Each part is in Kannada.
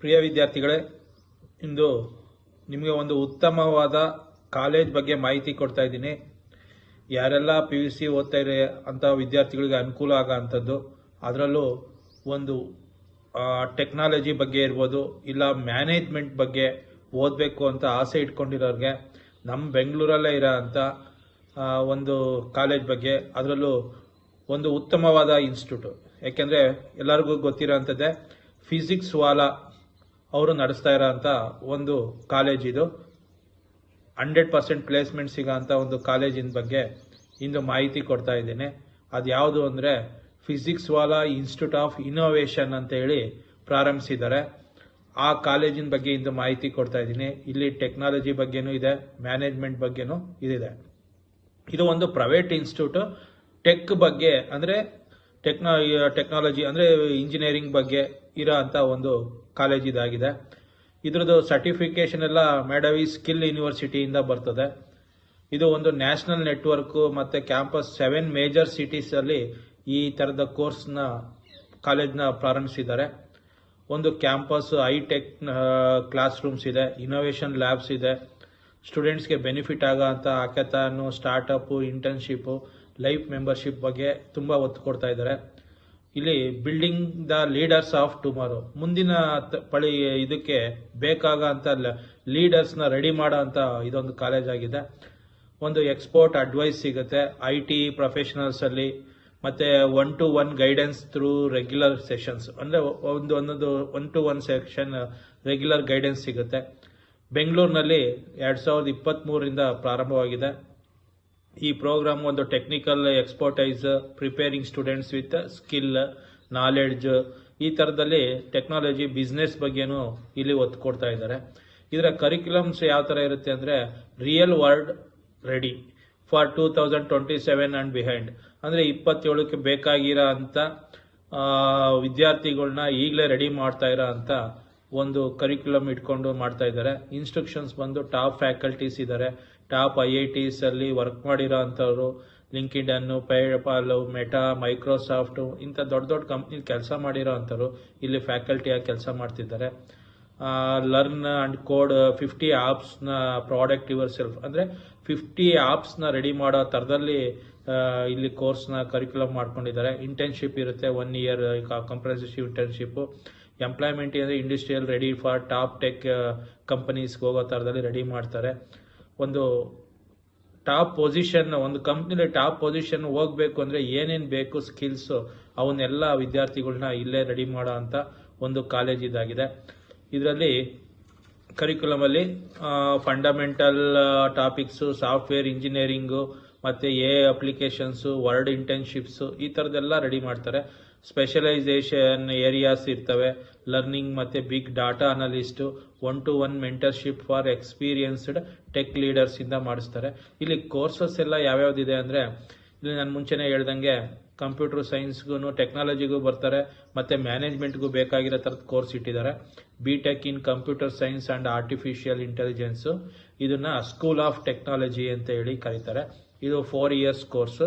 ಪ್ರಿಯ ವಿದ್ಯಾರ್ಥಿಗಳೇ, ಇಂದು ನಿಮಗೆ ಒಂದು ಉತ್ತಮವಾದ ಕಾಲೇಜ್ ಬಗ್ಗೆ ಮಾಹಿತಿ ಕೊಡ್ತಾ ಇದ್ದೀನಿ. ಯಾರೆಲ್ಲ PUC ಓದ್ತಾ ಇರೋ ಅಂತ ವಿದ್ಯಾರ್ಥಿಗಳಿಗೆ ಅನುಕೂಲ ಆಗೋ ಅಂಥದ್ದು. ಅದರಲ್ಲೂ ಒಂದು ಟೆಕ್ನಾಲಜಿ ಬಗ್ಗೆ ಇರ್ಬೋದು, ಇಲ್ಲ ಮ್ಯಾನೇಜ್ಮೆಂಟ್ ಬಗ್ಗೆ ಓದಬೇಕು ಅಂತ ಆಸೆ ಇಟ್ಕೊಂಡಿರೋರಿಗೆ ನಮ್ಮ ಬೆಂಗಳೂರಲ್ಲೇ ಇರೋ ಅಂಥ ಒಂದು ಕಾಲೇಜ್ ಬಗ್ಗೆ, ಅದರಲ್ಲೂ ಒಂದು ಉತ್ತಮವಾದ ಇನ್ಸ್ಟಿಟ್ಯೂಟ್. ಯಾಕೆಂದರೆ ಎಲ್ಲರಿಗೂ ಗೊತ್ತಿರೋ ಅಂಥದ್ದೇ, ಫಿಸಿಕ್ಸ್ ವಾಲಾ ಅವರು ನಡೆಸ್ತಾ ಇರೋ ಅಂಥ ಒಂದು ಕಾಲೇಜ್ ಇದು. 100% ಪ್ಲೇಸ್ಮೆಂಟ್ ಸಿಗೋ ಅಂಥ ಒಂದು ಕಾಲೇಜಿನ ಬಗ್ಗೆ ಇಂದು ಮಾಹಿತಿ ಕೊಡ್ತಾ ಇದ್ದೇನೆ. ಅದು ಯಾವುದು ಅಂದರೆ physics Vala institute of innovation ಅಂತ ಹೇಳಿ ಪ್ರಾರಂಭಿಸಿದ್ದಾರೆ. ಆ ಕಾಲೇಜಿನ ಬಗ್ಗೆ ಇಂದು ಮಾಹಿತಿ ಕೊಡ್ತಾ ಇದ್ದೀನಿ. ಇಲ್ಲಿ ಟೆಕ್ನಾಲಜಿ ಬಗ್ಗೆನೂ ಇದೆ, ಮ್ಯಾನೇಜ್ಮೆಂಟ್ ಬಗ್ಗೆನೂ ಇದಿದೆ. ಇದು ಒಂದು ಪ್ರೈವೇಟ್ ಇನ್ಸ್ಟಿಟ್ಯೂಟ್. ಟೆಕ್ ಬಗ್ಗೆ ಅಂದರೆ ಟೆಕ್ನಾಲಜಿ ಅಂದರೆ ಇಂಜಿನಿಯರಿಂಗ್ ಬಗ್ಗೆ ಇರೋ ಅಂಥ ಒಂದು ಕಾಲೇಜ್ ಇದಾಗಿದೆ. ಇದ್ರದ್ದು ಸರ್ಟಿಫಿಕೇಶನ್ ಎಲ್ಲ ಮೇಡವಿ ಸ್ಕಿಲ್ ಯೂನಿವರ್ಸಿಟಿಯಿಂದ ಬರ್ತದೆ. ಇದು ಒಂದು ನ್ಯಾಷನಲ್ ನೆಟ್ವರ್ಕು ಮತ್ತು ಕ್ಯಾಂಪಸ್ 7 ಮೇಜರ್ ಸಿಟೀಸಲ್ಲಿ ಈ ಥರದ ಕೋರ್ಸ್ನ ಕಾಲೇಜ್ನ ಪ್ರಾರಂಭಿಸಿದ್ದಾರೆ. ಒಂದು ಕ್ಯಾಂಪಸ್, ಹೈಟೆಕ್ ಕ್ಲಾಸ್ ರೂಮ್ಸ್ ಇದೆ, ಇನೋವೇಷನ್ ಲ್ಯಾಬ್ಸ್ ಇದೆ, ಸ್ಟೂಡೆಂಟ್ಸ್ಗೆ ಬೆನಿಫಿಟ್ ಆಗೋ ಅಂಥ ಹ್ಯಾಕಥಾನು, ಸ್ಟಾರ್ಟಪ್ಪು, ಇಂಟರ್ನ್ಶಿಪ್ಪು, ಲೈಫ್ ಮೆಂಬರ್ಶಿಪ್ ಬಗ್ಗೆ ತುಂಬ ಒತ್ತು ಕೊಡ್ತಾ ಇದ್ದಾರೆ. ಇಲ್ಲಿ building the leaders of tomorrow, ಮುಂದಿನ ಇದಕ್ಕೆ ಬೇಕಾಗ ಅಂತ ಲೀಡರ್ಸ್ನ ರೆಡಿ ಮಾಡೋ ಅಂತ ಇದೊಂದು ಕಾಲೇಜ್ ಆಗಿದೆ. ಒಂದು ಎಕ್ಸ್ಪೋರ್ಟ್ ಅಡ್ವೈಸ್ ಸಿಗುತ್ತೆ IT ಪ್ರೊಫೆಷನಲ್ಸ್ ಅಲ್ಲಿ, ಮತ್ತೆ 1-to-1 guidance through regular sessions, ಅಂದರೆ ಒಂದೊಂದು 1-to-1 ಸೆಕ್ಷನ್ ರೆಗ್ಯುಲರ್ ಗೈಡೆನ್ಸ್ ಸಿಗುತ್ತೆ. ಬೆಂಗಳೂರಿನಲ್ಲಿ 2023ರಿಂದ ಪ್ರಾರಂಭವಾಗಿದೆ. ಈ ಪ್ರೋಗ್ರಾಮ್ ಒಂದು technical expertise, preparing students with skill, knowledge, ಈ ಥರದಲ್ಲಿ ಟೆಕ್ನಾಲಜಿ, ಬಿಸ್ನೆಸ್ ಬಗ್ಗೆನೂ ಇಲ್ಲಿ ಒತ್ತು ಕೊಡ್ತಾ ಇದ್ದಾರೆ. ಇದರ ಕರಿಕ್ಯುಲಮ್ಸ್ ಯಾವ ಥರ ಇರುತ್ತೆ ಅಂದರೆ real world ready for 2027 and behind, ಅಂದರೆ 27ಕ್ಕೆ ಬೇಕಾಗಿರೋ ಅಂಥ ವಿದ್ಯಾರ್ಥಿಗಳನ್ನ ಈಗಲೇ ರೆಡಿ ಮಾಡ್ತಾ ಇರೋ ಅಂಥ ಒಂದು ಕರಿಕ್ಯುಲಮ್ ಇಟ್ಕೊಂಡು ಮಾಡ್ತಾ ಇದ್ದಾರೆ. ಇನ್ಸ್ಟ್ರಕ್ಷನ್ಸ್ ಬಂದು ಟಾಪ್ ಫ್ಯಾಕಲ್ಟೀಸ್ ಇದ್ದಾರೆ, ಟಾಪ್ IITs ಅಲ್ಲಿ ವರ್ಕ್ ಮಾಡಿರೋ ಅಂಥವ್ರು, ಲಿಂಕ್ಡ್ಇನ್, ಪೇಪಾಲ್, ಮೆಟಾ, ಮೈಕ್ರೋಸಾಫ್ಟ್, ಇಂಥ ದೊಡ್ಡ ದೊಡ್ಡ ಕಂಪ್ನಿ ಕೆಲಸ ಮಾಡಿರೋ ಅಂಥವ್ರು ಇಲ್ಲಿ ಫ್ಯಾಕಲ್ಟಿಯಾಗಿ ಕೆಲಸ ಮಾಡ್ತಿದ್ದಾರೆ. ಲರ್ನ್ ಆ್ಯಂಡ್ ಕೋಡ್ 50 ಆಪ್ಸ್ನ ಪ್ರಾಡಕ್ಟ್ ಯುವರ್ ಸೆಲ್ಫ್, ಅಂದರೆ 50 ಆಪ್ಸ್ನ ರೆಡಿ ಮಾಡೋ ಥರದಲ್ಲಿ ಇಲ್ಲಿ ಕೋರ್ಸ್ನ ಕರಿಕ್ಯುಲಮ್ ಮಾಡ್ಕೊಂಡಿದ್ದಾರೆ. ಇಂಟರ್ನ್ಶಿಪ್ ಇರುತ್ತೆ, 1 year ಕಂಪ್ರೆನ್ಸಿವ್ ಇಂಟರ್ನ್ಶಿಪ್ಪು. ಎಂಪ್ಲಾಯ್ಮೆಂಟ್ ಅಂದರೆ industrial ready for top tech ಕಂಪನೀಸ್ಗೆ ಹೋಗೋ ಥರದಲ್ಲಿ ರೆಡಿ ಮಾಡ್ತಾರೆ. ಒಂದು ಟಾಪ್ ಪೊಸಿಷನ್, ಒಂದು ಕಂಪ್ನಿಲಿ ಟಾಪ್ ಪೊಸಿಷನ್ ಹೋಗಬೇಕು ಅಂದರೆ ಏನೇನು ಬೇಕು ಸ್ಕಿಲ್ಸು, ಅವನ್ನೆಲ್ಲ ವಿದ್ಯಾರ್ಥಿಗಳನ್ನ ಇಲ್ಲೇ ರೆಡಿ ಮಾಡೋ ಅಂಥ ಒಂದು ಕಾಲೇಜ್ ಇದಾಗಿದೆ. ಇದರಲ್ಲಿ ಕರಿಕ್ಯುಲಮಲ್ಲಿ ಫಂಡಮೆಂಟಲ್ ಟಾಪಿಕ್ಸು, ಸಾಫ್ಟ್ವೇರ್ ಇಂಜಿನಿಯರಿಂಗು, ಮತ್ತು ಅಪ್ಲಿಕೇಶನ್ಸು, ವರ್ಡ್ ಇಂಟರ್ನ್ಶಿಪ್ಸು, ಈ ಥರದ್ದೆಲ್ಲ ರೆಡಿ ಮಾಡ್ತಾರೆ. ಸ್ಪೆಷಲೈಸೇಷನ್ ಏರಿಯಾಸ್ ಇರ್ತವೆ, ಲರ್ನಿಂಗ್ ಮತ್ತು big data analyst, 1-to-1 mentorship for experienced tech ಲೀಡರ್ಸಿಂದ ಮಾಡಿಸ್ತಾರೆ. ಇಲ್ಲಿ ಕೋರ್ಸಸ್ ಎಲ್ಲ ಯಾವ್ಯಾವ್ದಿದೆ ಅಂದರೆ, ಇಲ್ಲಿ ನಾನು ಮುಂಚೆನೇ ಹೇಳ್ದಂಗೆ ಕಂಪ್ಯೂಟರ್ ಸೈನ್ಸ್ಗೂ ಟೆಕ್ನಾಲಜಿಗೂ ಬರ್ತಾರೆ, ಮತ್ತು ಮ್ಯಾನೇಜ್ಮೆಂಟ್ಗೂ ಬೇಕಾಗಿರೋ ಥರದ ಕೋರ್ಸ್ ಇಟ್ಟಿದ್ದಾರೆ. BTech in computer science and artificial intelligence, ಇದನ್ನು ಸ್ಕೂಲ್ ಆಫ್ ಟೆಕ್ನಾಲಜಿ ಅಂತ ಹೇಳಿ ಕರೀತಾರೆ. ಇದು 4 years ಕೋರ್ಸು.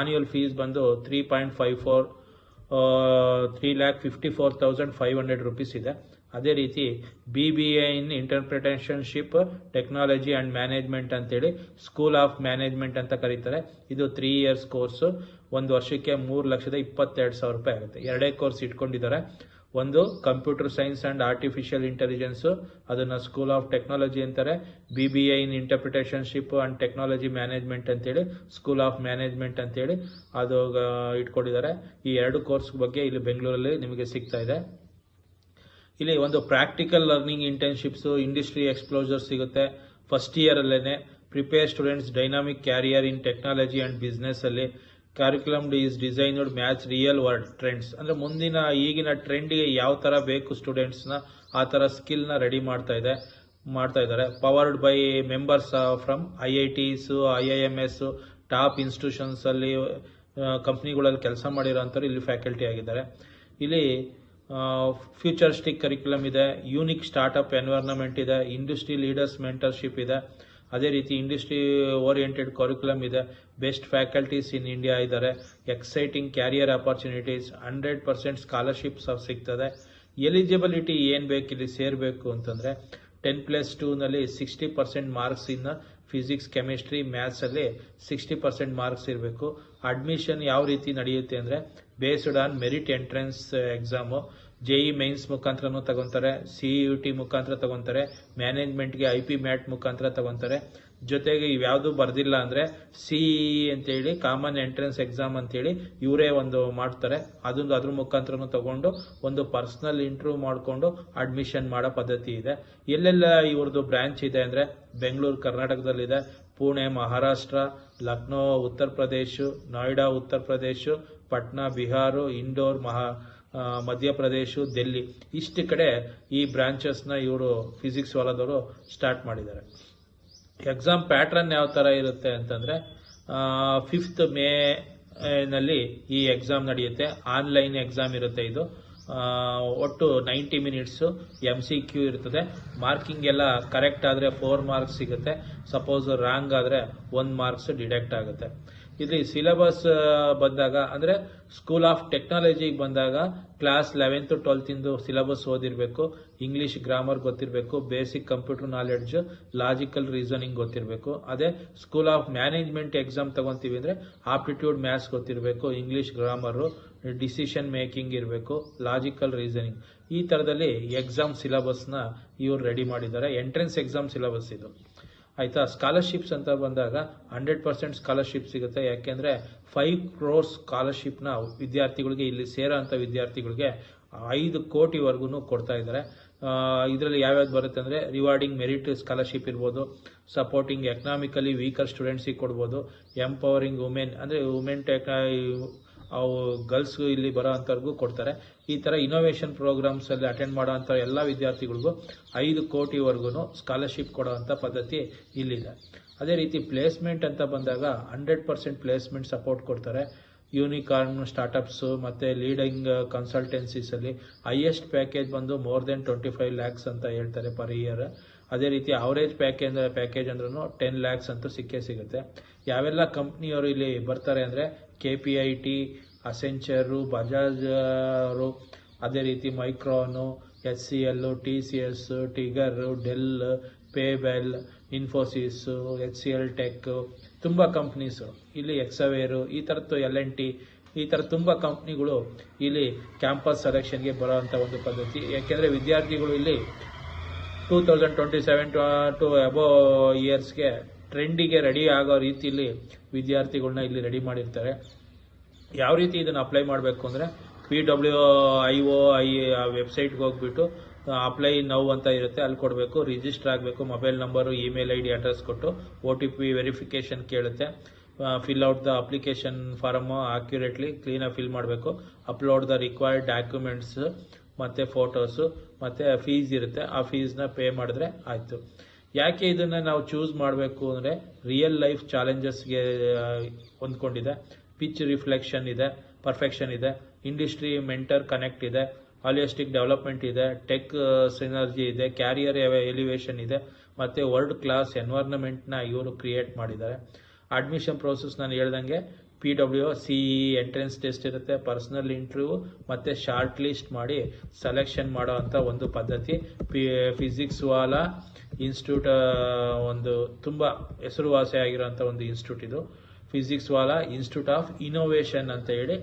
ಆನ್ಯುವಲ್ ಫೀಸ್ ಬಂದು 3,54,500 rupees ಇದೆ. ಅದೇ ರೀತಿ BBA in entrepreneurship technology and management ಅಂತೇಳಿ ಸ್ಕೂಲ್ ಆಫ್ ಮ್ಯಾನೇಜ್ಮೆಂಟ್ ಅಂತ ಕರೀತಾರೆ. ಇದು 3 years ಕೋರ್ಸು. ಒಂದು ವರ್ಷಕ್ಕೆ 3,22,000 ರೂಪಾಯಿ ಆಗುತ್ತೆ. 2 ಕೋರ್ಸ್ ಇಟ್ಕೊಂಡಿದ್ದಾರೆ. ಒಂದು computer science and artificial intelligence, ಅದನ್ನು ಸ್ಕೂಲ್ ಆಫ್ ಟೆಕ್ನಾಲಜಿ ಅಂತಾರೆ. BBA in entrepreneurship and technology management ಅಂತೇಳಿ ಸ್ಕೂಲ್ ಆಫ್ ಮ್ಯಾನೇಜ್ಮೆಂಟ್ ಅಂತೇಳಿ ಅದು ಇಟ್ಕೊಂಡಿದ್ದಾರೆ. ಈ 2 ಕೋರ್ಸ್ ಬಗ್ಗೆ ಇಲ್ಲಿ ಬೆಂಗಳೂರಲ್ಲಿ ನಿಮಗೆ ಸಿಗ್ತಾ ಇದೆ. ಇಲ್ಲಿ ಒಂದು practical learning internships, industry exposure ಸಿಗುತ್ತೆ ಫಸ್ಟ್ ಇಯರಲ್ಲೇ. Prepare students dynamic career in technology and ಬಿಸ್ನೆಸ್ಸಲ್ಲಿ. Curriculum is designed match real world trends, ಅಂದರೆ ಮುಂದಿನ ಈಗಿನ ಟ್ರೆಂಡ್ಗೆ ಯಾವ ಥರ ಬೇಕು ಸ್ಟೂಡೆಂಟ್ಸ್ನ ಆ ಥರ ಸ್ಕಿಲ್ನ ರೆಡಿ ಮಾಡ್ತಾ ಇದ್ದಾರೆ. Powered by members from IITs, IIMS, top ಇನ್ಸ್ಟಿಟ್ಯೂಷನ್ಸಲ್ಲಿ ಕಂಪ್ನಿಗಳಲ್ಲಿ ಕೆಲಸ ಮಾಡಿರೋಂಥವ್ರು ಇಲ್ಲಿ ಫ್ಯಾಕಲ್ಟಿ ಆಗಿದ್ದಾರೆ. ಇಲ್ಲಿ ಫ್ಯೂಚರಿಸ್ಟಿಕ್ ಕರಿಕ್ಯುಲಮ್ ಇದೆ, ಯೂನಿಕ್ ಸ್ಟಾರ್ಟಪ್ ಎನ್ವೈರ್ನಮೆಂಟ್ ಇದೆ, ಇಂಡಸ್ಟ್ರಿ ಲೀಡರ್ಸ್ ಮೆಂಟರ್ಶಿಪ್ ಇದೆ. ಅದೇ ರೀತಿ ಇಂಡಸ್ಟ್ರಿ ಓರಿಯೆಂಟೆಡ್ ಕರಿಕ್ಯುಲಮ್ ಇದೆ, ಬೆಸ್ಟ್ ಫ್ಯಾಕಲ್ಟೀಸ್ ಇನ್ ಇಂಡಿಯಾ ಇದ್ದಾರೆ, ಎಕ್ಸೈಟಿಂಗ್ ಕ್ಯಾರಿಯರ್ ಅಪಾರ್ಚುನಿಟೀಸ್, 100% ಸ್ಕಾಲರ್ಶಿಪ್ಸ್ ಸಿಗ್ತದೆ, ಎಲಿಜಿಬಿಲಿಟಿ ಏನು ಬೇಕು ಇಲ್ಲಿ ಸೇರಬೇಕು ಅಂತಂದರೆ 10+2ನಲ್ಲಿ 60% ಮಾರ್ಕ್ಸ್ ಇನ್ನು ಫಿಸಿಕ್ಸ್ ಕೆಮಿಸ್ಟ್ರಿ ಮ್ಯಾಥ್ಸಲ್ಲಿ 60% ಮಾರ್ಕ್ಸ್ ಇರಬೇಕು. ಅಡ್ಮಿಷನ್ ಯಾವ ರೀತಿ ನಡೆಯುತ್ತೆ ಅಂದರೆ based on merit entrance exam. JEE mains ಮುಖಾಂತರನೂ ತಗೊತಾರೆ, CUT ಮುಖಾಂತರ ತಗೊತಾರೆ, ಮ್ಯಾನೇಜ್ಮೆಂಟ್ಗೆ IP ಮ್ಯಾಟ್ ಮುಖಾಂತರ ತಗೊತಾರೆ. ಜೊತೆಗೆ ಇವ್ಯಾವುದು ಬರ್ದಿಲ್ಲ ಅಂದರೆ CEE ಅಂತೇಳಿ ಕಾಮನ್ ಎಂಟ್ರೆನ್ಸ್ ಎಕ್ಸಾಮ್ ಅಂತೇಳಿ ಇವರೇ ಒಂದು ಮಾಡ್ತಾರೆ. ಅದ್ರ ಮುಖಾಂತರನೂ ತಗೊಂಡು ಒಂದು ಪರ್ಸನಲ್ ಇಂಟರ್ವ್ಯೂ ಮಾಡಿಕೊಂಡು ಅಡ್ಮಿಷನ್ ಮಾಡೋ ಪದ್ಧತಿ ಇದೆ. ಎಲ್ಲೆಲ್ಲ ಇವ್ರದ್ದು ಬ್ರಾಂಚ್ ಇದೆ ಅಂದರೆ ಬೆಂಗಳೂರು ಕರ್ನಾಟಕದಲ್ಲಿದೆ, ಪುಣೆ ಮಹಾರಾಷ್ಟ್ರ, ಲಕ್ನೋ ಉತ್ತರ ಪ್ರದೇಶ, ನೋಯ್ಡಾ ಉತ್ತರ ಪ್ರದೇಶ, ಪಟ್ನಾ ಬಿಹಾರ, ಇಂದೋರ್ ಮಧ್ಯಪ್ರದೇಶ, ಡೆಲ್ಲಿ, ಇಷ್ಟು ಕಡೆ ಈ ಬ್ರಾಂಚಸ್ನ ಇವರು ಫಿಸಿಕ್ಸ್ ವಾಲದವರು ಸ್ಟಾರ್ಟ್ ಮಾಡಿದ್ದಾರೆ. ಎಕ್ಸಾಮ್ ಪ್ಯಾಟ್ರನ್ ಯಾವ ಥರ ಇರುತ್ತೆ ಅಂತಂದರೆ 5th ಮೇನಲ್ಲಿ ಈ ಎಕ್ಸಾಮ್ ನಡೆಯುತ್ತೆ. ಆನ್ಲೈನ್ ಎಕ್ಸಾಮ್ ಇರುತ್ತೆ. ಇದು ಒಟ್ಟು 90 ಮಿನಿಟ್ಸು MCQ ಇರ್ತದೆ. ಮಾರ್ಕಿಂಗ್ ಎಲ್ಲ ಕರೆಕ್ಟ್ ಆದರೆ 4 ಮಾರ್ಕ್ಸ್ ಸಿಗುತ್ತೆ. ಸಪೋಸ್ ರಾಂಗ್ ಆದರೆ 1 ಮಾರ್ಕ್ಸ್ ಡಿಡಕ್ಟ್ ಆಗುತ್ತೆ. ಇಲ್ಲಿ ಸಿಲೆಬಸ್ ಬಂದಾಗ ಅಂದರೆ ಸ್ಕೂಲ್ ಆಫ್ ಟೆಕ್ನಾಲಜಿಗೆ ಬಂದಾಗ ಕ್ಲಾಸ್ 11th 12th ಸಿಲೆಬಸ್ ಓದಿರಬೇಕು, ಇಂಗ್ಲೀಷ್ ಗ್ರಾಮರ್ ಗೊತ್ತಿರಬೇಕು, basic computer knowledge, logical reasoning ಗೊತ್ತಿರಬೇಕು. ಅದೇ ಸ್ಕೂಲ್ ಆಫ್ ಮ್ಯಾನೇಜ್ಮೆಂಟ್ ಎಕ್ಸಾಮ್ ತಗೊಂತೀವಿ ಅಂದರೆ ಆಪ್ಟಿಟ್ಯೂಡ್ ಮ್ಯಾಥ್ಸ್ ಗೊತ್ತಿರಬೇಕು, ಇಂಗ್ಲೀಷ್ ಗ್ರಾಮರು, ಡಿಸಿಷನ್ ಮೇಕಿಂಗ್ ಇರಬೇಕು, ಲಾಜಿಕಲ್ ರೀಸನಿಂಗ್. ಈ ಥರದಲ್ಲಿ ಎಕ್ಸಾಮ್ ಸಿಲೆಬಸ್ನ ಇವ್ರು ರೆಡಿ ಮಾಡಿದ್ದಾರೆ. ಎಂಟ್ರೆನ್ಸ್ ಎಕ್ಸಾಮ್ ಸಿಲೆಬಸ್ ಇದು ಆಯಿತಾ. ಸ್ಕಾಲರ್ಶಿಪ್ಸ್ ಅಂತ ಬಂದಾಗ 100% ಸ್ಕಾಲರ್ಶಿಪ್ ಸಿಗುತ್ತೆ. ಯಾಕೆಂದರೆ 5 crore ಸ್ಕಾಲರ್ಶಿಪ್ನ ವಿದ್ಯಾರ್ಥಿಗಳಿಗೆ, ಇಲ್ಲಿ ಸೇರೋ ಅಂಥ ವಿದ್ಯಾರ್ಥಿಗಳಿಗೆ 5 ಕೋಟಿವರೆಗೂ ಕೊಡ್ತಾ ಇದ್ದಾರೆ. ಇದರಲ್ಲಿ ಯಾವ್ಯಾವ್ದು ಬರುತ್ತೆ ಅಂದರೆ ರಿವಾರ್ಡಿಂಗ್ ಮೆರಿಟ್ ಸ್ಕಾಲರ್ಶಿಪ್ ಇರ್ಬೋದು, ಸಪೋರ್ಟಿಂಗ್ ಎಕನಾಮಿಕಲಿ ವೀಕರ್ ಸ್ಟೂಡೆಂಟ್ಸಿಗೆ ಕೊಡ್ಬೋದು, ಎಂಪವರಿಂಗ್ ವುಮೆನ್ ಅಂದರೆ ವುಮೆನ್ ಅವು ಗರ್ಲ್ಸ್ಗೂ ಇಲ್ಲಿ ಬರೋ ಅಂಥವ್ರಿಗೂ ಕೊಡ್ತಾರೆ. ಈ ಥರ ಇನೋವೇಷನ್ ಪ್ರೋಗ್ರಾಮ್ಸಲ್ಲಿ ಅಟೆಂಡ್ ಮಾಡೋ ಅಂಥ ಎಲ್ಲ ವಿದ್ಯಾರ್ಥಿಗಳಿಗೂ 5 ಕೋಟಿವರೆಗೂ ಸ್ಕಾಲರ್ಶಿಪ್ ಕೊಡೋ ಅಂಥ ಪದ್ಧತಿ ಇಲ್ಲಿದೆ. ಅದೇ ರೀತಿ ಪ್ಲೇಸ್ಮೆಂಟ್ ಅಂತ ಬಂದಾಗ 100% ಪ್ಲೇಸ್ಮೆಂಟ್ ಸಪೋರ್ಟ್ ಕೊಡ್ತಾರೆ. ಯೂನಿಕಾರ್ನ್ ಸ್ಟಾರ್ಟಪ್ಸು ಮತ್ತು ಲೀಡಿಂಗ್ ಕನ್ಸಲ್ಟೆನ್ಸೀಸಲ್ಲಿ ಹೈಯೆಸ್ಟ್ ಪ್ಯಾಕೇಜ್ ಬಂದು ಮೋರ್ ದೆನ್ 25 lakhs ಅಂತ ಹೇಳ್ತಾರೆ ಪರ್ ಇಯರ್. ಅದೇ ರೀತಿ ಅವರೇಜ್ ಪ್ಯಾಕೇಜ್ ಅಂದ್ರೂ 10 lakhs ಅಂತೂ ಸಿಗುತ್ತೆ. ಯಾವೆಲ್ಲ ಕಂಪ್ನಿಯವರು ಇಲ್ಲಿ ಬರ್ತಾರೆ ಅಂದರೆ KPIT, ಅಸೆಂಚರು, ಬಜಾಜ್ ಅವರು, ಅದೇ ರೀತಿ Micron, HCL, TCS, Tiger, Dell, ಪೇಬೆಲ್, ಇನ್ಫೋಸಿಸ್, HCL ಟೆಕ್, ತುಂಬ ಕಂಪ್ನೀಸು ಇಲ್ಲಿ, ಎಕ್ಸವೇರು, ಈ ಥರದ್ದು LNT, ಈ ಥರ ತುಂಬ ಕಂಪ್ನಿಗಳು ಇಲ್ಲಿ ಕ್ಯಾಂಪಸ್ ಸೆಲೆಕ್ಷನ್ಗೆ ಬರೋ ಅಂಥ ಒಂದು ಪದ್ಧತಿ. ಯಾಕೆಂದರೆ ವಿದ್ಯಾರ್ಥಿಗಳು ಇಲ್ಲಿ 2027 ಟು ಅಬೋವ್ ಇಯರ್ಸ್ಗೆ ಟ್ರೆಂಡಿಗೆ ರೆಡಿ ಆಗೋ ರೀತಿಯಲ್ಲಿ ವಿದ್ಯಾರ್ಥಿಗಳನ್ನ ಇಲ್ಲಿ ರೆಡಿ ಮಾಡಿರ್ತಾರೆ. ಯಾವ ರೀತಿ ಇದನ್ನು ಅಪ್ಲೈ ಮಾಡಬೇಕು ಅಂದರೆ PWIOI ವೆಬ್ಸೈಟ್ಗೆ ಹೋಗ್ಬಿಟ್ಟು ಅಪ್ಲೈ ನೌ ಅಂತ ಇರುತ್ತೆ, ಅಲ್ಲಿ ಕೊಡಬೇಕು, ರಿಜಿಸ್ಟರ್ ಆಗಬೇಕು, mobile number, email ID address ಕೊಟ್ಟು OTP ವೆರಿಫಿಕೇಷನ್ ಕೇಳುತ್ತೆ. Fill out the application form accurately ಕ್ಲೀನಾಗಿ ಫಿಲ್ ಮಾಡಬೇಕು. ಅಪ್ಲೋಡ್ ದ ರಿಕ್ವೈರ್ಡ್ ಡಾಕ್ಯುಮೆಂಟ್ಸ್ ಮತ್ತು ಫೋಟೋಸು ಮತ್ತು ಫೀಸ್ ಇರುತ್ತೆ. ಆ ಫೀಸ್ನ ಪೇ ಮಾಡಿದ್ರೆ ಆಯಿತು. ಯಾಕೆ ಇದನ್ನು ನಾವು ಚೂಸ್ ಮಾಡಬೇಕು ಅಂದರೆ ರಿಯಲ್ ಲೈಫ್ ಚಾಲೆಂಜಸ್ಗೆ ಹೊಂದ್ಕೊಂಡಿದೆ. ಪಿಚ್ ರಿಫ್ಲೆಕ್ಷನ್ ಇದೆ, ಪರ್ಫೆಕ್ಷನ್ ಇದೆ, ಇಂಡಸ್ಟ್ರಿ ಮೆಂಟರ್ ಕನೆಕ್ಟ್ ಇದೆ, ಹಾಲಿಸ್ಟಿಕ್ ಡೆವಲಪ್ಮೆಂಟ್ ಇದೆ, ಟೆಕ್ ಸಿನರ್ಜಿ ಇದೆ, ಕ್ಯಾರಿಯರ್ ಎಲಿವೇಶನ್ ಇದೆ, ಮತ್ತು ವರ್ಲ್ಡ್ ಕ್ಲಾಸ್ ಎನ್ವೈರ್ನ್ಮೆಂಟ್ನ ಇವರು ಕ್ರಿಯೇಟ್ ಮಾಡಿದ್ದಾರೆ. ಅಡ್ಮಿಷನ್ ಪ್ರೋಸೆಸ್ ನಾನು ಹೇಳ್ದಂಗೆ PW CE ಎಂಟ್ರೆನ್ಸ್ ಟೆಸ್ಟ್ ಇರುತ್ತೆ, ಪರ್ಸನಲ್ ಇಂಟರ್ವ್ಯೂ ಮತ್ತು ಶಾರ್ಟ್ ಲಿಸ್ಟ್ ಮಾಡಿ ಸೆಲೆಕ್ಷನ್ ಮಾಡೋ ಅಂಥ ಒಂದು ಪದ್ಧತಿ. ಫಿಸಿಕ್ಸ್ ವಾಲಾ ಇನ್ಸ್ಟಿಟ್ಯೂಟ್ ಒಂದು ತುಂಬ ಹೆಸರುವಾಸಿಯಾಗಿರೋಂಥ ಒಂದು ಇನ್ಸ್ಟಿಟ್ಯೂಟ್ ಇದು. Physics Vala institute of innovation ಅಂತ ಹೇಳಿ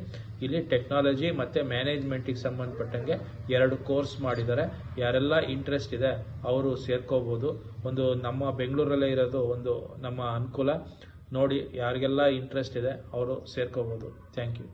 ಇಲ್ಲಿ ಟೆಕ್ನಾಲಜಿ ಮತ್ತು ಮ್ಯಾನೇಜ್ಮೆಂಟಿಗೆ ಸಂಬಂಧಪಟ್ಟಂಗೆ 2 ಕೋರ್ಸ್ ಮಾಡಿದ್ದಾರೆ. ಯಾರೆಲ್ಲ ಇಂಟ್ರೆಸ್ಟ್ ಇದೆ ಅವರು ಸೇರ್ಕೋಬೋದು. ಒಂದು ನಮ್ಮ ಬೆಂಗಳೂರಲ್ಲೇ ಇರೋದು ಒಂದು ನಮ್ಮ ಅನುಕೂಲ ನೋಡಿ, ಯಾರಿಗೆಲ್ಲ ಇಂಟ್ರೆಸ್ಟ್ ಇದೆ ಅವರು ಸೇರ್ಕೋಬೋದು. Thank you.